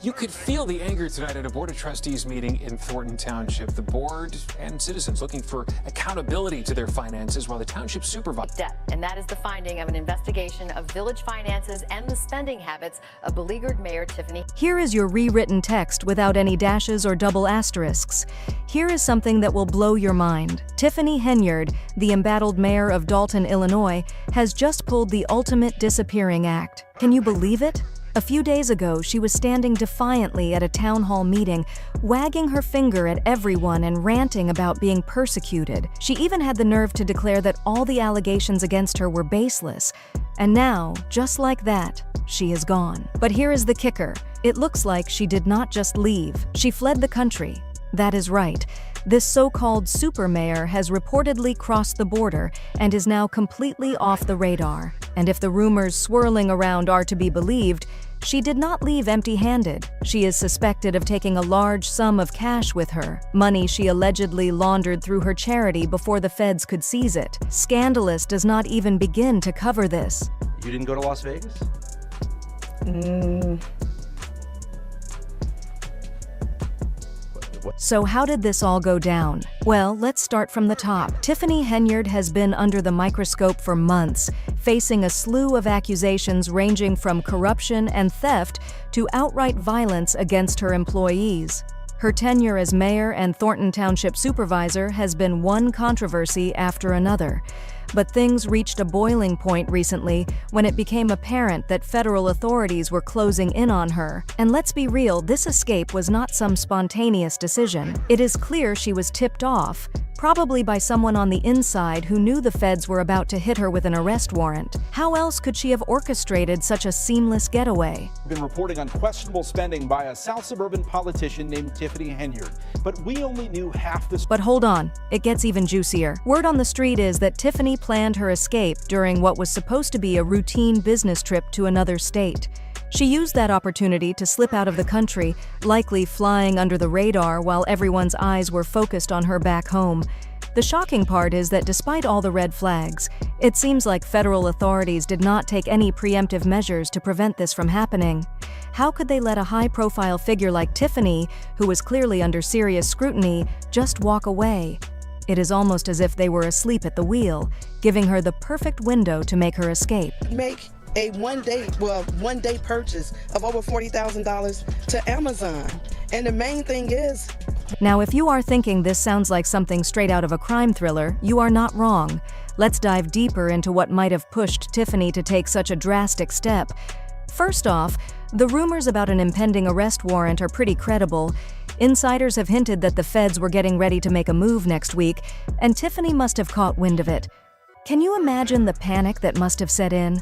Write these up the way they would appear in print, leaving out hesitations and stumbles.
You could feel the anger tonight at a Board of Trustees meeting in Thornton Township. The board and citizens looking for accountability to their finances while the township supervisor. Debt, and that is the finding of an investigation of village finances and the spending habits of beleaguered Mayor Tiffany. Here is your rewritten text without any dashes or double asterisks. Here is something that will blow your mind. Tiffany Henyard, the embattled mayor of Dalton, Illinois, has just pulled the ultimate disappearing act. Can you believe it? A few days ago, she was standing defiantly at a town hall meeting, wagging her finger at everyone and ranting about being persecuted. She even had the nerve to declare that all the allegations against her were baseless. And now, just like that, she is gone. But here is the kicker. It looks like she did not just leave. She fled the country. That is right. This so-called super mayor has reportedly crossed the border and is now completely off the radar. And if the rumors swirling around are to be believed, she did not leave empty-handed. She is suspected of taking a large sum of cash with her, money she allegedly laundered through her charity before the feds could seize it. Scandalous does not even begin to cover this. You didn't go to Las Vegas? So how did this all go down? Well, let's start from the top. Tiffany Henyard has been under the microscope for months, facing a slew of accusations ranging from corruption and theft to outright violence against her employees. Her tenure as mayor and Thornton Township supervisor has been one controversy after another. But things reached a boiling point recently when it became apparent that federal authorities were closing in on her. And let's be real, this escape was not some spontaneous decision. It is clear she was tipped off, probably by someone on the inside who knew the feds were about to hit her with an arrest warrant. How else could she have orchestrated such a seamless getaway? Been reporting on questionable spending by a South suburban politician named Tiffany Henyard, but we only knew half the. But hold on, it gets even juicier. Word on the street is that Tiffany planned her escape during what was supposed to be a routine business trip to another state. She used that opportunity to slip out of the country, likely flying under the radar while everyone's eyes were focused on her back home. The shocking part is that despite all the red flags, it seems like federal authorities did not take any preemptive measures to prevent this from happening. How could they let a high-profile figure like Tiffany, who was clearly under serious scrutiny, just walk away? It is almost as if they were asleep at the wheel, giving her the perfect window to make her escape. Make a one day purchase of over $40,000 to Amazon. And the main thing is, now if you are thinking this sounds like something straight out of a crime thriller, you are not wrong. Let's dive deeper into what might have pushed Tiffany to take such a drastic step. First off, the rumors about an impending arrest warrant are pretty credible. Insiders have hinted that the feds were getting ready to make a move next week, and Tiffany must have caught wind of it. Can you imagine the panic that must have set in?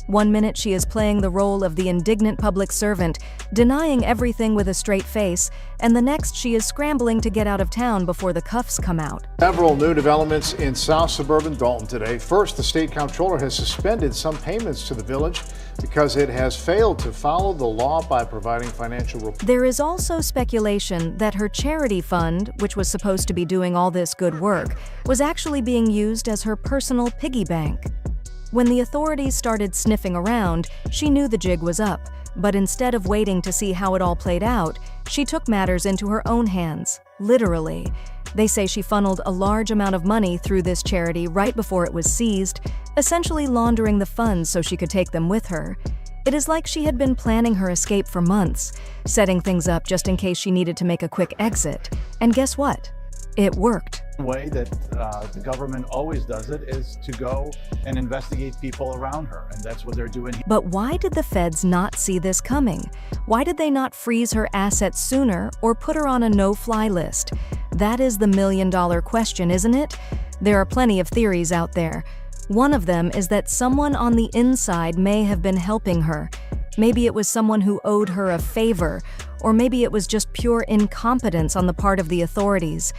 One minute she is playing the role of the indignant public servant, denying everything with a straight face, and the next she is scrambling to get out of town before the cuffs come out. Several new developments in South suburban Dalton today. First, the state comptroller has suspended some payments to the village because it has failed to follow the law by providing financial reports. There is also speculation that her charity fund, which was supposed to be doing all this good work, was actually being used as her personal piggy bank. When the authorities started sniffing around, she knew the jig was up, but instead of waiting to see how it all played out, she took matters into her own hands, literally. They say she funneled a large amount of money through this charity right before it was seized, essentially laundering the funds so she could take them with her. It is like she had been planning her escape for months, setting things up just in case she needed to make a quick exit. And guess what? It worked. The way that the government always does it is to go and investigate people around her, and that's what they're doing. But why did the feds not see this coming? Why did they not freeze her assets sooner or put her on a no-fly list? That is the million-dollar question, isn't it? There are plenty of theories out there. One of them is that someone on the inside may have been helping her. Maybe it was someone who owed her a favor, or maybe it was just pure incompetence on the part of the authorities.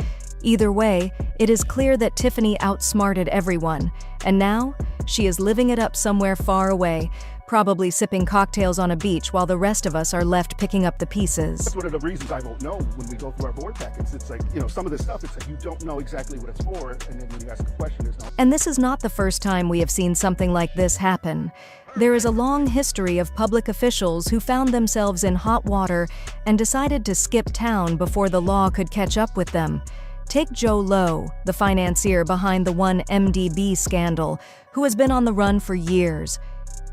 Either way, it is clear that Tiffany outsmarted everyone, and now she is living it up somewhere far away, probably sipping cocktails on a beach while the rest of us are left picking up the pieces. That's one of the reasons I don't know when we go through our board packets. It's like, some of this stuff, it's like you don't know exactly what it's for, and then when you ask a question, there's no. And this is not the first time we have seen something like this happen. There is a long history of public officials who found themselves in hot water and decided to skip town before the law could catch up with them. Take Joe Lowe, the financier behind the 1MDB scandal, who has been on the run for years.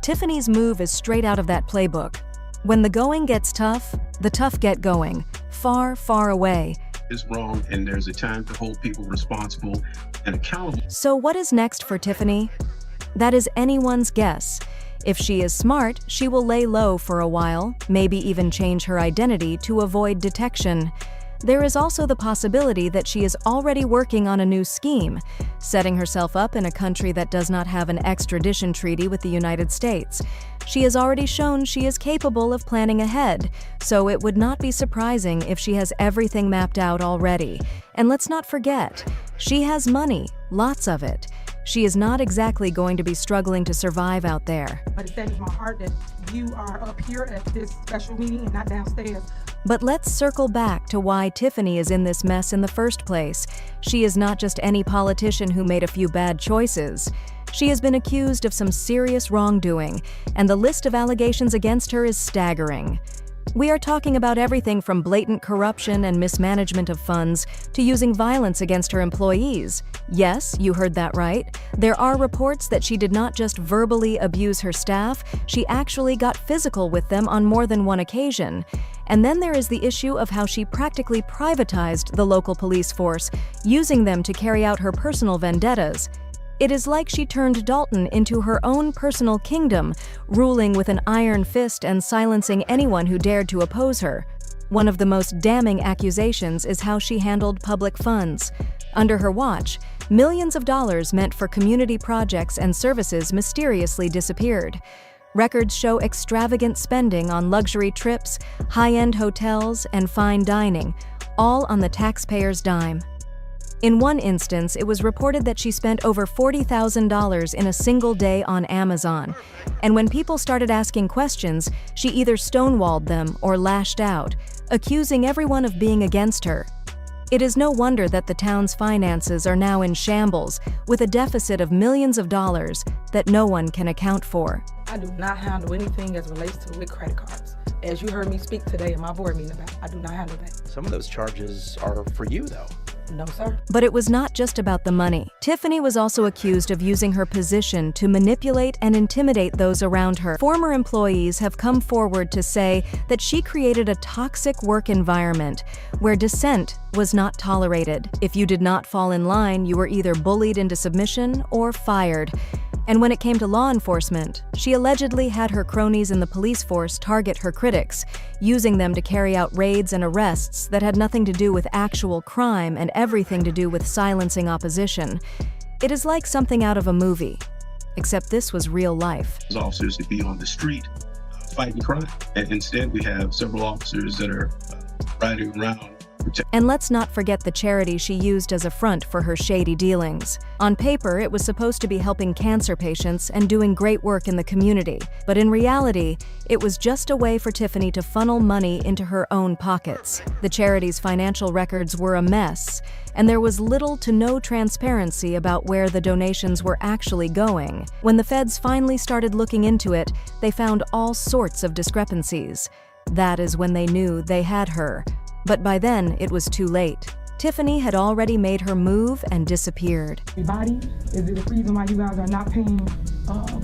Tiffany's move is straight out of that playbook. When the going gets tough, the tough get going, far, far away. Is wrong, and there's a time to hold people responsible and accountable. So what is next for Tiffany? That is anyone's guess. If she is smart, she will lay low for a while, maybe even change her identity to avoid detection. There is also the possibility that she is already working on a new scheme, setting herself up in a country that does not have an extradition treaty with the United States. She has already shown she is capable of planning ahead, so it would not be surprising if she has everything mapped out already. And let's not forget, she has money, lots of it. She is not exactly going to be struggling to survive out there. But it saddens my heart that you are up here at this special meeting and not downstairs. But let's circle back to why Tiffany is in this mess in the first place. She is not just any politician who made a few bad choices. She has been accused of some serious wrongdoing, and the list of allegations against her is staggering. We are talking about everything from blatant corruption and mismanagement of funds to using violence against her employees. Yes, you heard that right. There are reports that she did not just verbally abuse her staff, she actually got physical with them on more than one occasion. And then there is the issue of how she practically privatized the local police force, using them to carry out her personal vendettas. It is like she turned Dalton into her own personal kingdom, ruling with an iron fist and silencing anyone who dared to oppose her. One of the most damning accusations is how she handled public funds. Under her watch, millions of dollars meant for community projects and services mysteriously disappeared. Records show extravagant spending on luxury trips, high-end hotels, and fine dining, all on the taxpayer's dime. In one instance, it was reported that she spent over $40,000 in a single day on Amazon. And when people started asking questions, she either stonewalled them or lashed out, accusing everyone of being against her. It is no wonder that the town's finances are now in shambles, with a deficit of millions of dollars that no one can account for. I do not handle anything as relates to with credit cards. As you heard me speak today in my board meeting about, I do not handle that. Some of those charges are for you, though. No, sir. But it was not just about the money. Tiffany was also accused of using her position to manipulate and intimidate those around her. Former employees have come forward to say that she created a toxic work environment where dissent was not tolerated. If you did not fall in line, you were either bullied into submission or fired. And when it came to law enforcement, she allegedly had her cronies in the police force target her critics, using them to carry out raids and arrests that had nothing to do with actual crime and everything to do with silencing opposition. It is like something out of a movie, except this was real life. Officers to be on the street fighting crime, and instead we have several officers that are riding around. And let's not forget the charity she used as a front for her shady dealings. On paper, it was supposed to be helping cancer patients and doing great work in the community. But in reality, it was just a way for Tiffany to funnel money into her own pockets. The charity's financial records were a mess, and there was little to no transparency about where the donations were actually going. When the feds finally started looking into it, they found all sorts of discrepancies. That is when they knew they had her. But by then, it was too late. Tiffany had already made her move and disappeared. Everybody, is it the reason why you guys are not paying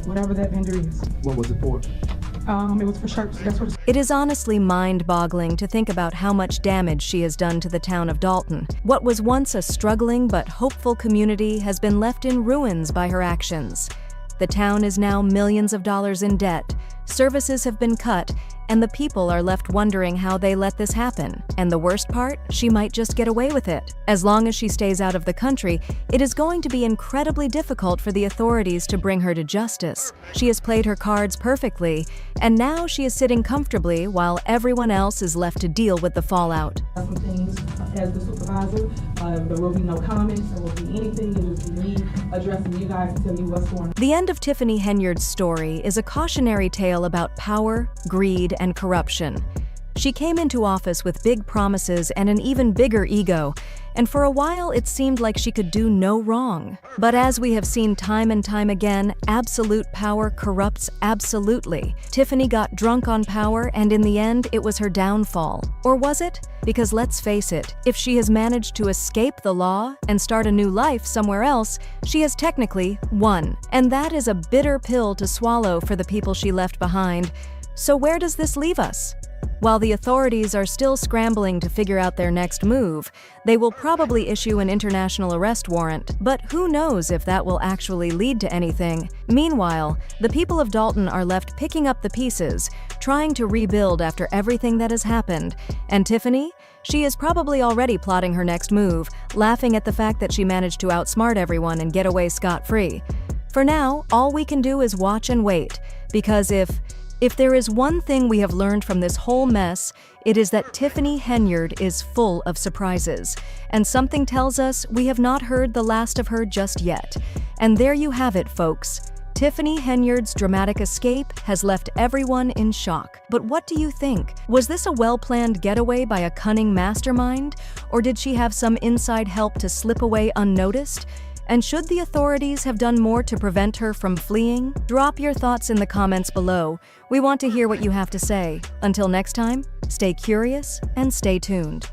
whatever that vendor is? What was it for? It was for shirts. That's what It is honestly mind-boggling to think about how much damage she has done to the town of Dalton. What was once a struggling but hopeful community has been left in ruins by her actions. The town is now millions of dollars in debt, services have been cut, and the people are left wondering how they let this happen. And the worst part, she might just get away with it. As long as she stays out of the country, it is going to be incredibly difficult for the authorities to bring her to justice. She has played her cards perfectly, and now she is sitting comfortably while everyone else is left to deal with the fallout. some things as the supervisor. There will be no comments, there will be anything. It will be me addressing you guys to tell you what's going on. The end of Tiffany Henyard's story is a cautionary tale about power, greed, and corruption. She came into office with big promises and an even bigger ego, and for a while it seemed like she could do no wrong. But as we have seen time and time again, absolute power corrupts absolutely. Tiffany got drunk on power, and in the end, it was her downfall. Or was it? Because let's face it, if she has managed to escape the law and start a new life somewhere else, she has technically won. And that is a bitter pill to swallow for the people she left behind. So where does this leave us? While the authorities are still scrambling to figure out their next move, they will probably issue an international arrest warrant, but who knows if that will actually lead to anything. Meanwhile, the people of Dalton are left picking up the pieces, trying to rebuild after everything that has happened. And Tiffany? She is probably already plotting her next move, laughing at the fact that she managed to outsmart everyone and get away scot-free. For now, all we can do is watch and wait, because if there is one thing we have learned from this whole mess, it is that Tiffany Henyard is full of surprises. And something tells us we have not heard the last of her just yet. And there you have it, folks. Tiffany Henyard's dramatic escape has left everyone in shock. But what do you think? Was this a well-planned getaway by a cunning mastermind? Or did she have some inside help to slip away unnoticed? And should the authorities have done more to prevent her from fleeing? Drop your thoughts in the comments below. We want to hear what you have to say. Until next time, stay curious and stay tuned.